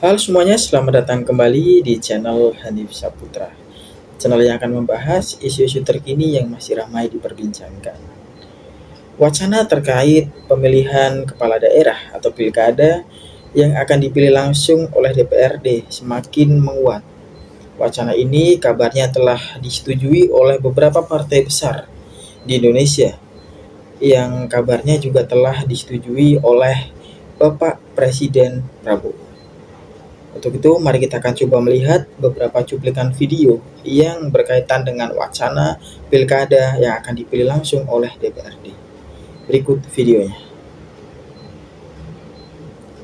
Halo semuanya, selamat datang kembali di channel Hanif Saputra. Channel yang akan membahas isu-isu terkini yang masih ramai diperbincangkan. Wacana terkait pemilihan kepala daerah atau pilkada yang akan dipilih langsung oleh DPRD semakin menguat. Wacana ini kabarnya telah disetujui oleh beberapa partai besar di Indonesia yang kabarnya juga telah disetujui oleh Bapak Presiden Prabowo. Untuk itu, mari kita akan coba melihat beberapa cuplikan video yang berkaitan dengan wacana pilkada yang akan dipilih langsung oleh DPRD. Berikut videonya.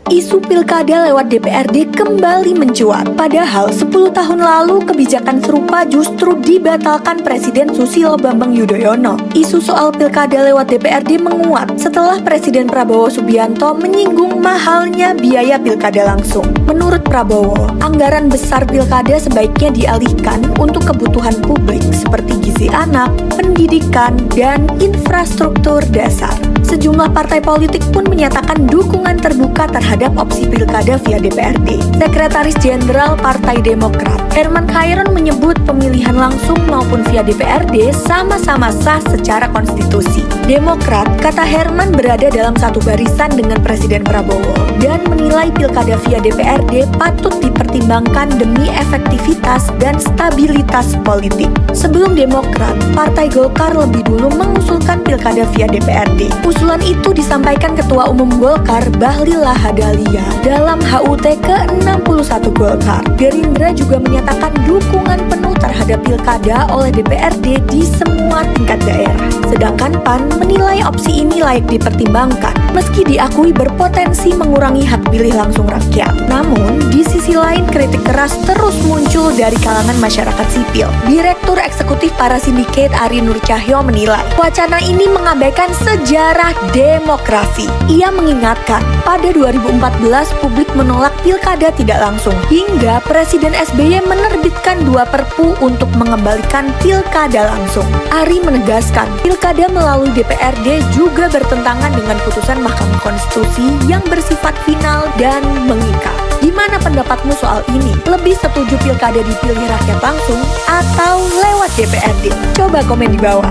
Isu pilkada lewat DPRD kembali mencuat. Padahal 10 tahun lalu kebijakan serupa justru dibatalkan Presiden Susilo Bambang Yudhoyono. Isu soal pilkada lewat DPRD menguat setelah Presiden Prabowo Subianto menyinggung mahalnya biaya pilkada langsung. Menurut Prabowo, anggaran besar pilkada sebaiknya dialihkan untuk kebutuhan publik seperti gizi anak, pendidikan, dan infrastruktur dasar. Sejumlah partai politik pun menyatakan dukungan terbuka terhadap opsi pilkada via DPRD. Sekretaris Jenderal Partai Demokrat, Herman Khairun menyebut pemilihan langsung maupun via DPRD sama-sama sah secara konstitusi. Demokrat, kata Herman, berada dalam satu barisan dengan Presiden Prabowo dan menilai pilkada via DPRD patut dipertimbangkan demi efektivitas dan stabilitas politik. Sebelum Demokrat, Partai Golkar lebih dulu mengusulkan pilkada via DPRD. Usulan itu disampaikan Ketua Umum Golkar Bahlil Lahadalia dalam HUT ke-61 Golkar. Gerindra juga menyatakan dukungan penuh terhadap pilkada oleh DPRD di semua tingkat daerah. Sedangkan PAN menilai opsi ini layak dipertimbangkan meski diakui berpotensi mengurangi hak pilih langsung rakyat. Namun, di sisi lain kritik keras terus muncul dari kalangan masyarakat sipil. Direktur Eksekutif Parasindiket Ari Nur Cahyo menilai wacana ini mengabaikan sejarah demokrasi. Ia mengingatkan, pada 2014 publik menolak pilkada tidak langsung, hingga Presiden SBY menerbitkan 2 perpu untuk mengembalikan pilkada langsung. Ari menegaskan, pilkada melalui DPRD juga bertentangan dengan putusan Mahkamah Konstitusi yang bersifat final dan mengikat. Gimana pendapatmu soal ini? Lebih setuju pilkada dipilih rakyat langsung atau lewat DPRD? Coba komen di bawah.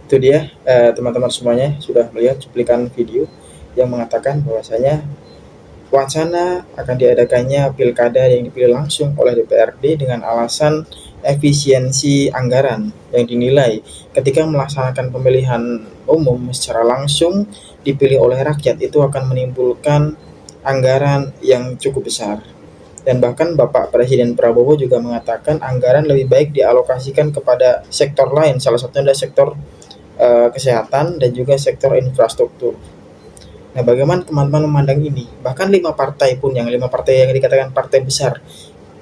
Itu dia, teman-teman semuanya sudah melihat cuplikan video yang mengatakan bahwasanya wacana akan diadakannya pilkada yang dipilih langsung oleh DPRD dengan alasan efisiensi anggaran yang dinilai ketika melaksanakan pemilihan umum secara langsung dipilih oleh rakyat itu akan menimbulkan anggaran yang cukup besar. Dan bahkan Bapak Presiden Prabowo juga mengatakan anggaran lebih baik dialokasikan kepada sektor lain, salah satunya adalah sektor kesehatan dan juga sektor infrastruktur. Nah, bagaimana teman-teman memandang ini? Bahkan 5 partai pun, yang 5 partai yang dikatakan partai besar,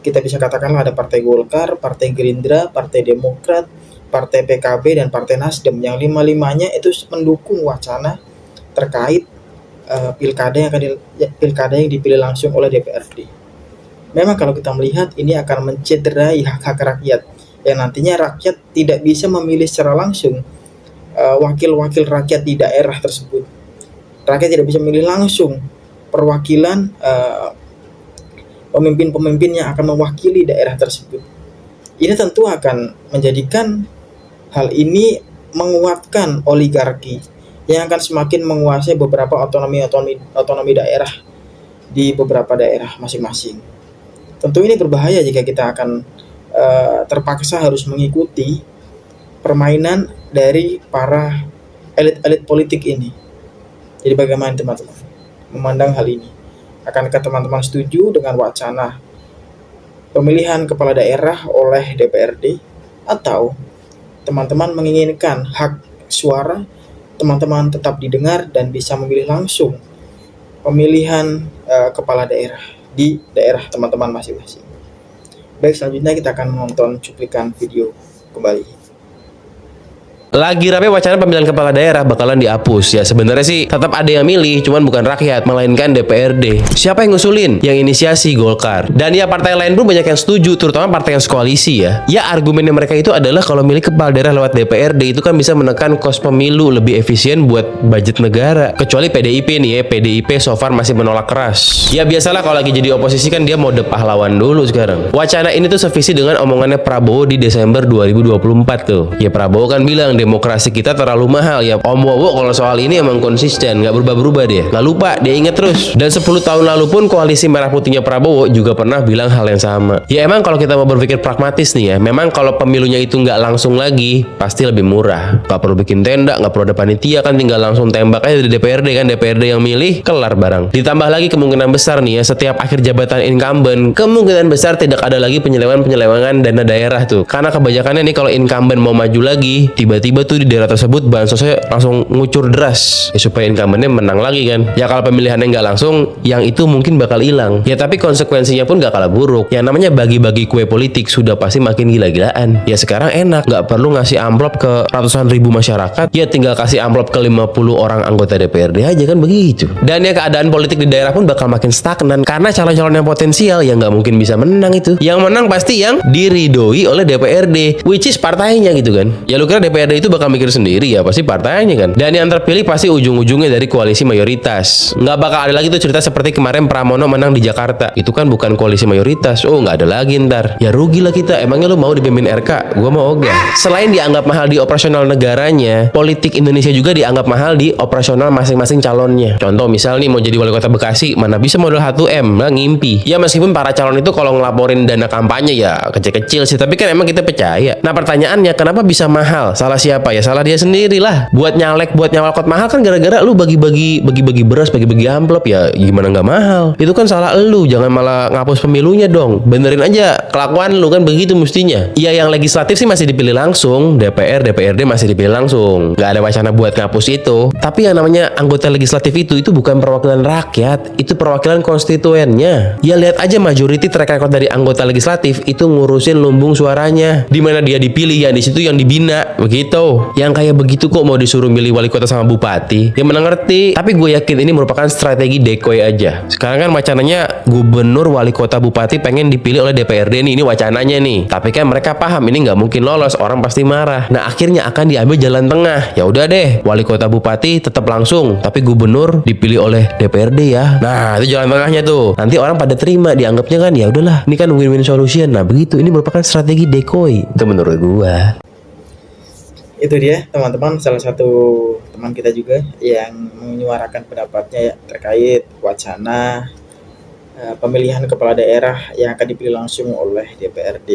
kita bisa katakanlah ada Partai Golkar, Partai Gerindra, Partai Demokrat, Partai PKB, dan Partai Nasdem, yang 5-limanya itu mendukung wacana terkait pilkada yang dipilih langsung oleh DPRD. Memang kalau kita melihat ini akan mencederai hak-hak rakyat, yang nantinya rakyat tidak bisa memilih secara langsung wakil-wakil rakyat di daerah tersebut. Rakyat tidak bisa memilih langsung perwakilan pemimpin-pemimpin yang akan mewakili daerah tersebut. Ini tentu akan menjadikan hal ini menguatkan oligarki yang akan semakin menguasai beberapa otonomi daerah di beberapa daerah masing-masing. Tentu ini berbahaya jika kita akan terpaksa harus mengikuti permainan dari para elit-elit politik ini. Jadi bagaimana teman-teman memandang hal ini? Akankah teman-teman setuju dengan wacana pemilihan kepala daerah oleh DPRD? Atau teman-teman menginginkan hak suara teman-teman tetap didengar dan bisa memilih langsung pemilihan kepala daerah di daerah teman-teman masing-masing? Baik, selanjutnya kita akan menonton cuplikan video kembali. lagi rame wacana pemilihan kepala daerah bakalan dihapus. Ya sebenarnya sih tetap ada yang milih, cuman bukan rakyat, melainkan DPRD. Siapa yang ngusulin? Yang inisiasi Golkar. Dan ya partai lain pun banyak yang setuju, terutama partai yang koalisi ya. Ya argumennya mereka itu adalah kalau milih kepala daerah lewat DPRD itu kan bisa menekan kos pemilu, lebih efisien buat budget negara. Kecuali PDIP nih ya, PDIP so far masih menolak keras. Ya biasalah kalau lagi jadi oposisi kan dia mode pahlawan dulu sekarang. Wacana ini tuh sevisi dengan omongannya Prabowo di Desember 2024 tuh. Ya Prabowo kan bilang demokrasi kita terlalu mahal. Ya Om Wowo kalau soal ini emang konsisten, nggak berubah-berubah dia. Nggak lupa, dia inget terus. Dan 10 tahun lalu pun koalisi merah putihnya Prabowo juga pernah bilang hal yang sama. Ya emang kalau kita mau berpikir pragmatis nih ya, memang kalau pemilunya itu nggak langsung lagi, pasti lebih murah. Nggak perlu bikin tenda, nggak perlu ada panitia, kan tinggal langsung tembak aja di DPRD kan. DPRD yang milih, kelar barang. Ditambah lagi kemungkinan besar nih ya, setiap akhir jabatan incumbent, kemungkinan besar tidak ada lagi penyelewengan dana daerah tuh. Karena kebanyakannya nih kalau incumbent mau maju lagi, tiba-tiba tuh di daerah tersebut bansosnya langsung ngucur deras. Ya supaya incumbentnya menang lagi kan. Ya kalau pemilihannya nggak langsung, yang itu mungkin bakal hilang. Ya tapi konsekuensinya pun nggak kalah buruk. Yang namanya bagi-bagi kue politik sudah pasti makin gila-gilaan. Ya sekarang enak, nggak perlu ngasih amplop ke ratusan ribu masyarakat. Ya tinggal kasih amplop ke 50 orang anggota DPRD aja kan begitu. Dan ya keadaan politik di daerah pun bakal makin stagnan karena calon-calon yang potensial yang nggak mungkin bisa menang itu. Yang menang pasti yang diridoi oleh DPRD, which is partainya gitu kan. Ya lu kira DPRD itu bakal mikir sendiri? Ya pasti partainya kan. Dan yang terpilih pasti ujung-ujungnya dari koalisi mayoritas. Nggak bakal ada lagi tuh cerita seperti kemarin Pramono menang di Jakarta. Itu kan bukan koalisi mayoritas. Oh nggak ada lagi ntar. Ya rugi lah kita. Emangnya lu mau dipimpin RK? Gua mau ogah. Selain dianggap mahal di operasional negaranya, politik Indonesia juga dianggap mahal di operasional masing-masing calonnya. Contoh misal nih mau jadi wali kota Bekasi, mana bisa modal 1M lah ngimpi. Ya meskipun para calon itu kalau ngelaporin dana kampanye ya kecil-kecil sih, tapi kan emang kita percaya. Nah pertanyaannya kenapa bisa mahal? Salah siapa? Ya salah dia sendiri lah. Buat nyalek, buat nyalakot mahal kan gara-gara lu bagi-bagi beras, bagi-bagi amplop. Ya gimana nggak mahal? Itu kan salah lu. Jangan malah ngapus pemilunya dong. Benerin aja kelakuan lu kan begitu mestinya. Ya yang legislatif sih masih dipilih langsung, DPRD masih dipilih langsung. Nggak ada wacana buat ngapus itu. Tapi yang namanya anggota legislatif itu bukan perwakilan rakyat, itu perwakilan konstituennya. Ya lihat aja majority track record dari anggota legislatif itu ngurusin lumbung suaranya. Di mana dia dipilih ya di situ yang dibina begitu. Yang kayak begitu kok mau disuruh milih wali kota sama bupati? Ya mana ngerti. Tapi gue yakin ini merupakan strategi decoy aja. Sekarang kan wacananya gubernur, wali kota, bupati pengen dipilih oleh DPRD nih. Ini wacananya nih. Tapi kan mereka paham ini nggak mungkin lolos, orang pasti marah. Nah akhirnya akan diambil jalan tengah. Ya udah deh, wali kota bupati tetap langsung, tapi gubernur dipilih oleh DPRD ya. Nah itu jalan tengahnya tuh. Nanti orang pada terima, dianggapnya kan ya udahlah, ini kan win-win solution. Nah begitu, ini merupakan strategi decoy. Itu menurut gua. Itu dia teman-teman, salah satu teman kita juga yang menyuarakan pendapatnya ya, terkait wacana pemilihan kepala daerah yang akan dipilih langsung oleh DPRD.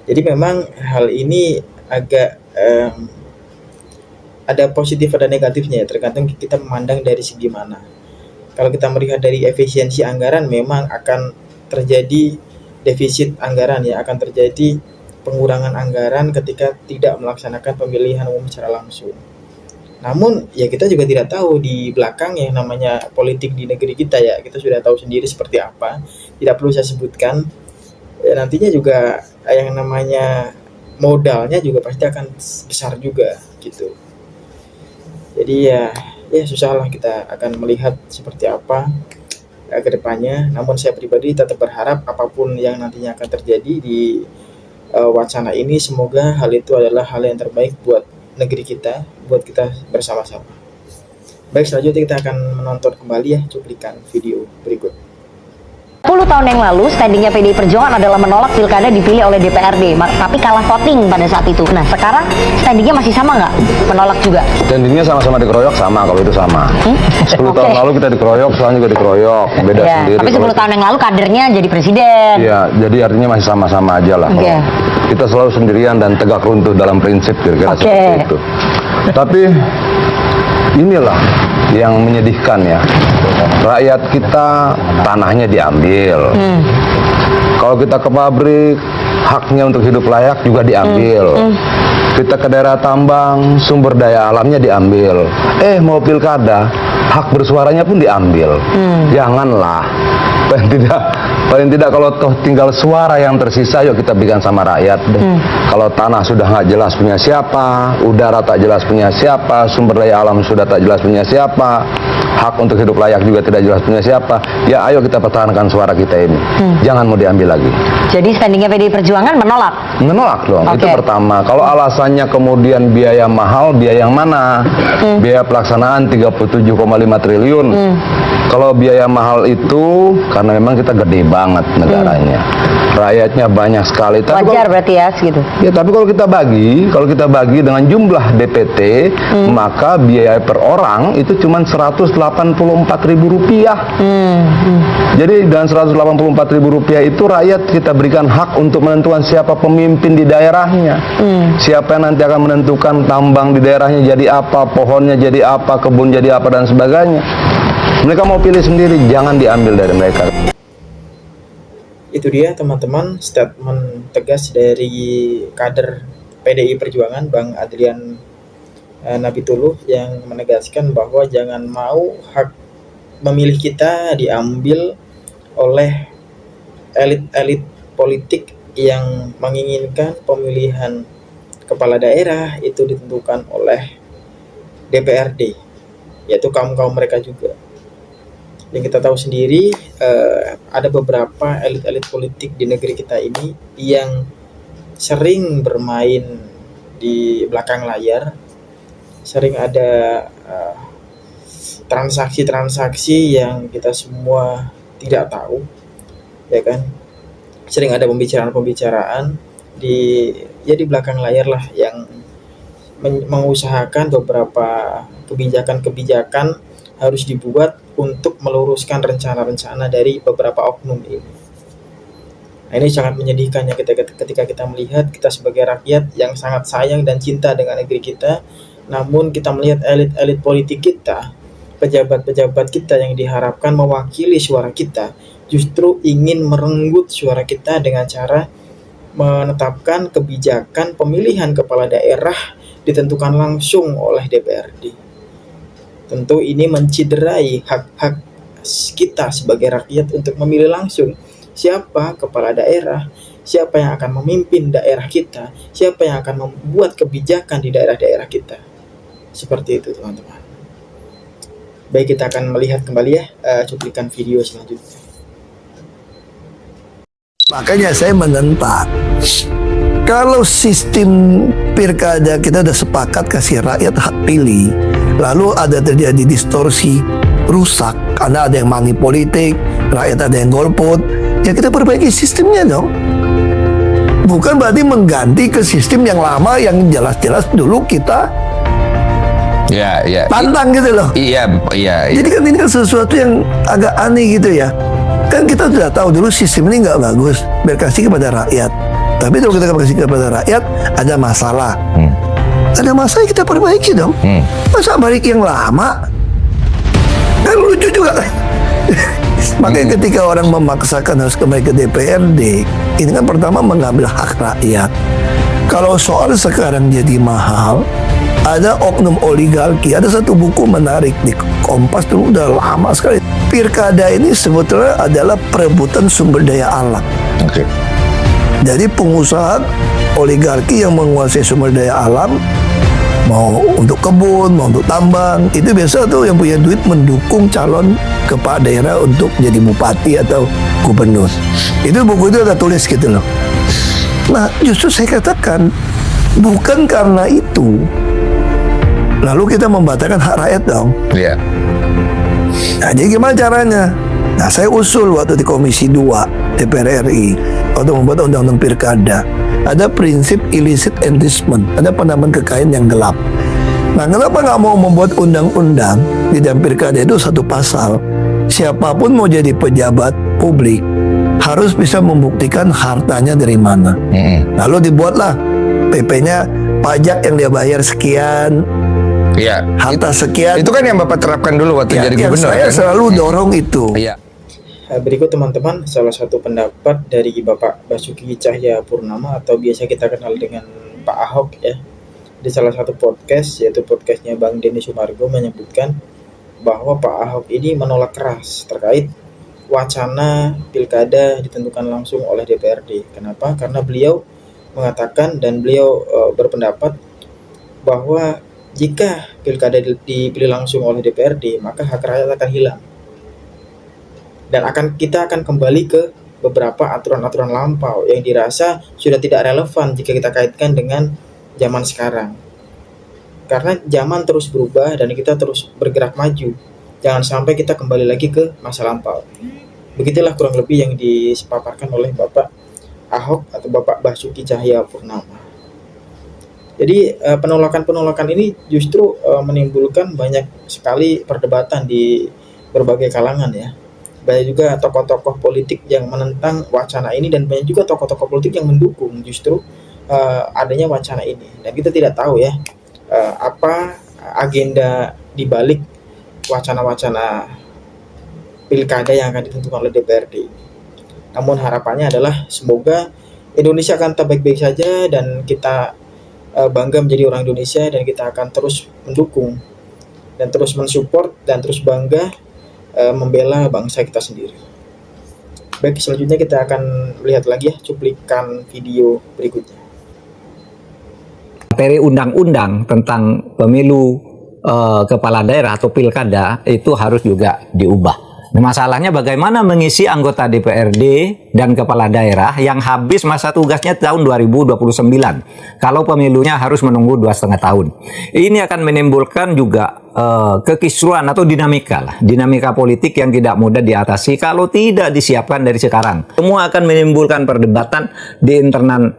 Jadi memang hal ini agak ada positif ada negatifnya ya, tergantung kita memandang dari segi mana. Kalau kita melihat dari efisiensi anggaran, memang akan terjadi defisit anggaran ya, akan terjadi pengurangan anggaran ketika tidak melaksanakan pemilihan umum secara langsung. Namun ya kita juga tidak tahu di belakang yang namanya politik di negeri kita ya, kita sudah tahu sendiri seperti apa, tidak perlu saya sebutkan. Ya, nantinya juga yang namanya modalnya juga pasti akan besar juga gitu. Jadi ya susahlah kita akan melihat seperti apa ke depannya. Namun saya pribadi tetap berharap apapun yang nantinya akan terjadi di wacana ini, semoga hal itu adalah hal yang terbaik buat negeri kita, buat kita bersama-sama. Baik, selanjutnya kita akan menonton kembali ya cuplikan video berikut. 10 tahun yang lalu, standingnya PDI Perjuangan adalah menolak pilkada dipilih oleh DPRD, tapi kalah voting pada saat itu. Nah, sekarang standingnya masih sama nggak? Menolak juga? Standingnya sama-sama dikeroyok, sama kalau itu sama. 10 tahun lalu kita dikeroyok, sekarang juga dikeroyok, beda ya, sendiri. Tapi 10 tahun yang lalu kadernya jadi presiden. Iya, jadi artinya masih sama-sama aja lah. Okay. Kita selalu sendirian dan tegak runtuh dalam prinsip kira-kira seperti itu. Tapi inilah yang menyedihkan ya. Rakyat kita tanahnya diambil. Kalau kita ke pabrik, haknya untuk hidup layak juga diambil. Kita ke daerah tambang, sumber daya alamnya diambil. Mau pilkada, hak bersuaranya pun diambil. Janganlah. Paling tidak kalau toh tinggal suara yang tersisa, yuk kita berikan sama rakyat deh. Kalau tanah sudah nggak jelas punya siapa, udara tak jelas punya siapa, sumber daya alam sudah tak jelas punya siapa, hak untuk hidup layak juga tidak jelas punya siapa, ya ayo kita pertahankan suara kita ini. Jangan mau diambil lagi. Jadi standingnya PDI Perjuangan menolak? Menolak dong, itu pertama. Kalau alasannya kemudian biaya mahal, biaya yang mana? Biaya pelaksanaan 37,5 triliun. Kalau biaya mahal itu karena memang kita gede banget negaranya, rakyatnya banyak sekali. Tapi Wajar berarti ya segitu. Ya, tapi kalau kita bagi dengan jumlah DPT, maka biaya per orang itu cuma Rp184.000. Jadi dengan Rp184.000 itu rakyat kita berikan hak untuk menentukan siapa pemimpin di daerahnya, siapa yang nanti akan menentukan tambang di daerahnya jadi apa, pohonnya jadi apa, kebun jadi apa dan sebagainya. Mereka mau pilih sendiri, jangan diambil dari mereka. Itu dia teman-teman statement tegas dari kader PDI Perjuangan Bang Adrian Napituluh yang menegaskan bahwa jangan mau hak memilih kita diambil oleh elit-elit politik yang menginginkan pemilihan kepala daerah itu ditentukan oleh DPRD, yaitu kaum-kaum mereka juga. Yang kita tahu sendiri, ada beberapa elit-elit politik di negeri kita ini yang sering bermain di belakang layar, sering ada transaksi-transaksi yang kita semua tidak tahu, ya kan? Sering ada pembicaraan-pembicaraan di belakang layar lah yang mengusahakan beberapa kebijakan-kebijakan harus dibuat untuk meluruskan rencana-rencana dari beberapa oknum ini. Nah, ini sangat menyedihkan ya ketika kita melihat kita sebagai rakyat yang sangat sayang dan cinta dengan negeri kita, namun kita melihat elit-elit politik kita, pejabat-pejabat kita yang diharapkan mewakili suara kita, justru ingin merenggut suara kita dengan cara menetapkan kebijakan pemilihan kepala daerah ditentukan langsung oleh DPRD. Tentu ini menciderai hak-hak kita sebagai rakyat untuk memilih langsung siapa kepala daerah, siapa yang akan memimpin daerah kita, siapa yang akan membuat kebijakan di daerah-daerah kita. Seperti itu teman-teman. Baik, kita akan melihat kembali ya cuplikan video selanjutnya. Makanya saya menentang. Kalau sistem pilkada kita udah sepakat kasih rakyat hak pilih, lalu ada terjadi distorsi, rusak karena ada yang money politik, rakyat ada yang golput, ya kita perbaiki sistemnya dong. Bukan berarti mengganti ke sistem yang lama yang jelas-jelas dulu kita tantang gitu loh. Iya. Jadi kan ini kan sesuatu yang agak aneh gitu ya. Kan kita sudah tahu dulu sistem ini nggak bagus, berkasih kepada rakyat. Tapi kalau kita kasih kepada rakyat ada masalah, ada masalah kita perbaiki dong. Masa balik yang lama? Kan lucu juga kan. Makanya ketika orang memaksakan harus kembali ke DPRD, ini kan pertama mengambil hak rakyat. Kalau soal sekarang jadi mahal, ada oknum oligarki. Ada satu buku menarik di Kompas dulu, udah lama sekali. Pilkada ini sebetulnya adalah perebutan sumber daya alam. Jadi pengusaha oligarki yang menguasai sumber daya alam, mau untuk kebun, mau untuk tambang, itu biasa tuh yang punya duit mendukung calon kepala daerah untuk jadi bupati atau gubernur. Itu buku itu ada tulis gitu loh. Nah, justru saya katakan bukan karena itu lalu kita membatalkan hak rakyat dong. Iya. Nah, jadi gimana caranya? Nah, saya usul waktu di Komisi 2 DPR RI waktu membuat undang-undang pilkada, ada prinsip illicit enrichment, ada penambahan kekayaan yang gelap. Nah, kenapa nggak mau membuat undang-undang di dalam pilkada itu satu pasal, siapapun mau jadi pejabat publik harus bisa membuktikan hartanya dari mana. Lalu dibuatlah PP-nya, pajak yang dia bayar sekian, harta sekian. Itu kan yang Bapak terapkan dulu waktu jadi gubernur. Saya selalu dorong itu. Berikut teman-teman salah satu pendapat dari Bapak Basuki Cahayapurnama atau biasa kita kenal dengan Pak Ahok ya. Di salah satu podcast, yaitu podcastnya Bang Denny Sumargo, menyebutkan bahwa Pak Ahok ini menolak keras terkait wacana pilkada ditentukan langsung oleh DPRD. Kenapa? Karena beliau mengatakan dan beliau berpendapat bahwa jika pilkada dipilih langsung oleh DPRD, maka hak rakyat akan hilang. Dan kita akan kembali ke beberapa aturan-aturan lampau yang dirasa sudah tidak relevan jika kita kaitkan dengan zaman sekarang. Karena zaman terus berubah dan kita terus bergerak maju. Jangan sampai kita kembali lagi ke masa lampau. Begitulah kurang lebih yang dipaparkan oleh Bapak Ahok atau Bapak Basuki Cahayapurnama. Jadi penolakan-penolakan ini justru menimbulkan banyak sekali perdebatan di berbagai kalangan ya. Banyak juga tokoh-tokoh politik yang menentang wacana ini dan banyak juga tokoh-tokoh politik yang mendukung justru adanya wacana ini. Dan kita tidak tahu ya apa agenda di balik wacana-wacana pilkada yang akan ditentukan oleh DPRD. Namun harapannya adalah semoga Indonesia akan tetap baik-baik saja dan kita bangga menjadi orang Indonesia dan kita akan terus mendukung dan terus mensupport dan terus bangga membela bangsa kita sendiri. Baik, selanjutnya kita akan lihat lagi ya cuplikan video berikutnya. Materi undang-undang tentang pemilu kepala daerah atau pilkada itu harus juga diubah. Nah, masalahnya bagaimana mengisi anggota DPRD dan kepala daerah yang habis masa tugasnya tahun 2029 kalau pemilunya harus menunggu 2,5 tahun. Ini akan menimbulkan juga kekisruan atau dinamika politik yang tidak mudah diatasi kalau tidak disiapkan dari sekarang. Semua akan menimbulkan perdebatan di internal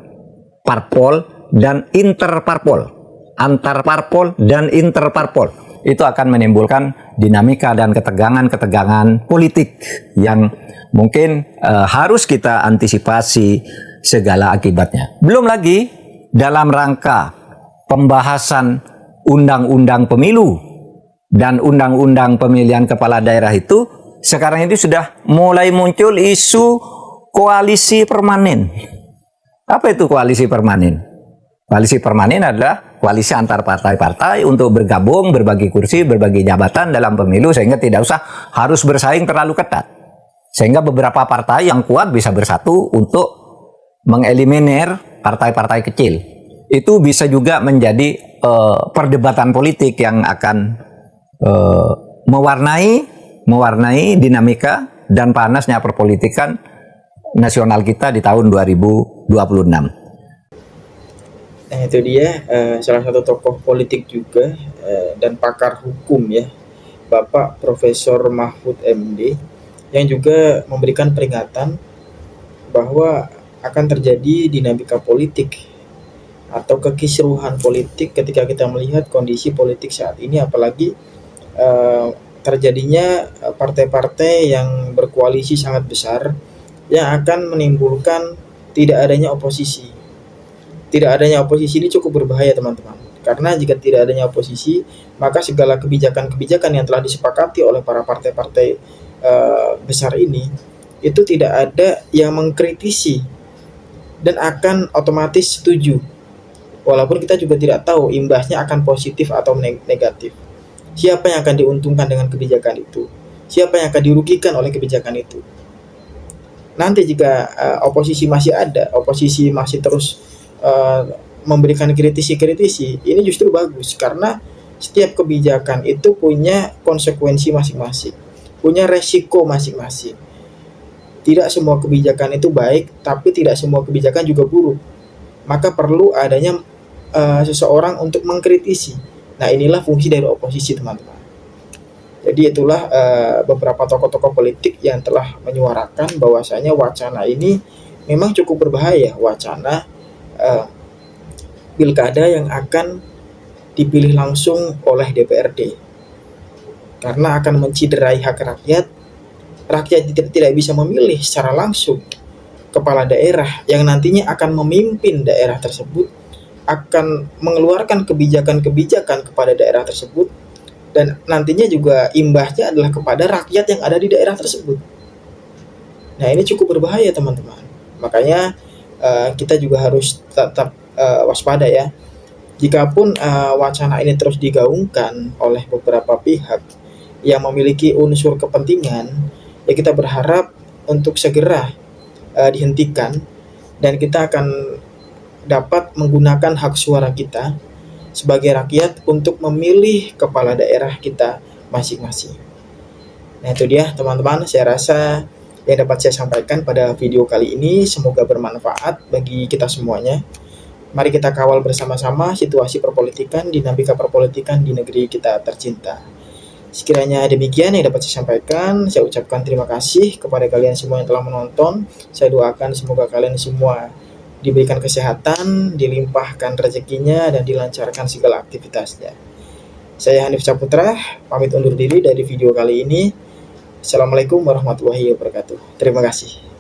parpol dan interparpol, antar parpol dan interparpol. Itu akan menimbulkan dinamika dan ketegangan politik yang mungkin harus kita antisipasi segala akibatnya. Belum lagi dalam rangka pembahasan undang-undang pemilu dan undang-undang pemilihan kepala daerah itu, sekarang itu sudah mulai muncul isu koalisi permanen. Apa itu koalisi permanen? Koalisi permanen adalah koalisi antar partai-partai untuk bergabung, berbagi kursi, berbagi jabatan dalam pemilu sehingga tidak usah harus bersaing terlalu ketat. Sehingga beberapa partai yang kuat bisa bersatu untuk mengeliminir partai-partai kecil. Itu bisa juga menjadi perdebatan politik yang akan mewarnai dinamika dan panasnya perpolitikan nasional kita di tahun 2026. Nah itu dia salah satu tokoh politik juga dan pakar hukum ya, Bapak Profesor Mahfud MD, yang juga memberikan peringatan bahwa akan terjadi dinamika politik atau kekisruhan politik ketika kita melihat kondisi politik saat ini, apalagi terjadinya partai-partai yang berkoalisi sangat besar yang akan menimbulkan tidak adanya oposisi. Tidak adanya oposisi ini cukup berbahaya teman-teman, karena jika tidak adanya oposisi maka segala kebijakan-kebijakan yang telah disepakati oleh para partai-partai besar ini itu tidak ada yang mengkritisi dan akan otomatis setuju, walaupun kita juga tidak tahu imbasnya akan positif atau negatif. Siapa yang akan diuntungkan dengan kebijakan itu? Siapa yang akan dirugikan oleh kebijakan itu? Nanti jika oposisi masih ada, oposisi masih terus memberikan kritisi, ini justru bagus karena setiap kebijakan itu punya konsekuensi masing-masing, punya resiko masing-masing. Tidak semua kebijakan itu baik, tapi tidak semua kebijakan juga buruk. Maka perlu adanya seseorang untuk mengkritisi. Nah inilah fungsi dari oposisi teman-teman. Jadi itulah beberapa tokoh-tokoh politik yang telah menyuarakan bahwasanya wacana ini memang cukup berbahaya, wacana pilkada yang akan dipilih langsung oleh DPRD, karena akan menciderai hak rakyat. Rakyat tidak bisa memilih secara langsung kepala daerah yang nantinya akan memimpin daerah tersebut, akan mengeluarkan kebijakan-kebijakan kepada daerah tersebut, dan nantinya juga imbasnya adalah kepada rakyat yang ada di daerah tersebut. Nah, ini cukup berbahaya teman-teman. Makanya kita juga harus tetap waspada ya. Jikapun wacana ini terus digaungkan oleh beberapa pihak yang memiliki unsur kepentingan, ya kita berharap untuk segera dihentikan dan kita akan dapat menggunakan hak suara kita sebagai rakyat untuk memilih kepala daerah kita masing-masing. Nah, itu dia teman-teman, saya rasa yang dapat saya sampaikan pada video kali ini, semoga bermanfaat bagi kita semuanya. Mari kita kawal bersama-sama situasi perpolitikan, dinamika perpolitikan di negeri kita tercinta. Sekiranya demikian yang dapat saya sampaikan, saya ucapkan terima kasih kepada kalian semua yang telah menonton. Saya doakan semoga kalian semua diberikan kesehatan, dilimpahkan rezekinya, dan dilancarkan segala aktivitasnya. Saya Hanif Saputra, pamit undur diri dari video kali ini. Assalamualaikum warahmatullahi wabarakatuh. Terima kasih.